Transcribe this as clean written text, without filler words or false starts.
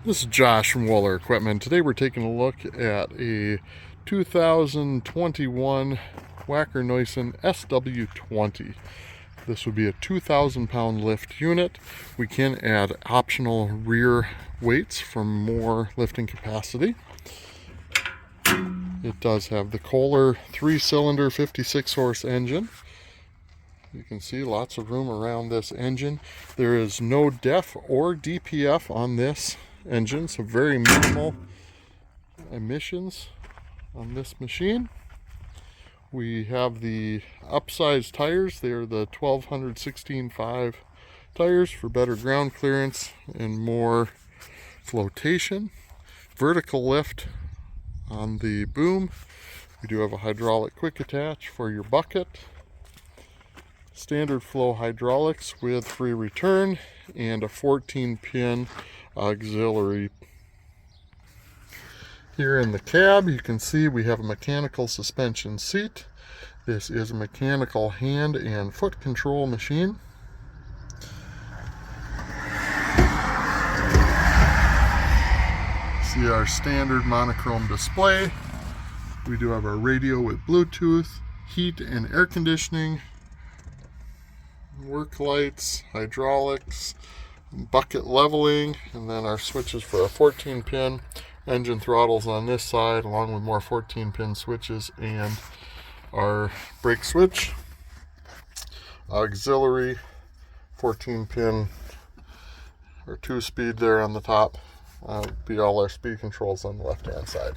This is Josh from Wacker Equipment. Today we're taking a look at a 2021 Wacker Neuson SW20. This would be a 2,000 pound lift unit. We can add optional rear weights for more lifting capacity. It does have the Kohler 3-cylinder 56 horse engine. You can see lots of room around this engine. There is no DEF or DPF on this engine, so very minimal emissions on this machine. We have the upsized tires. They are the 1216.5 tires for better ground clearance and more flotation. Vertical lift on the boom. We do have a hydraulic quick attach for your bucket. Standard flow hydraulics with free return and a 14-pin auxiliary. Here in the cab you can see we have a mechanical suspension seat. This is a mechanical hand and foot control machine. See our standard monochrome display. We do have our radio with Bluetooth, heat and air conditioning, work lights, hydraulics, bucket leveling, and then our switches for a 14-pin engine throttles on this side, along with more 14-pin switches and our brake switch, auxiliary 14-pin or 2-speed there on the top. Be all our speed controls on the left hand side.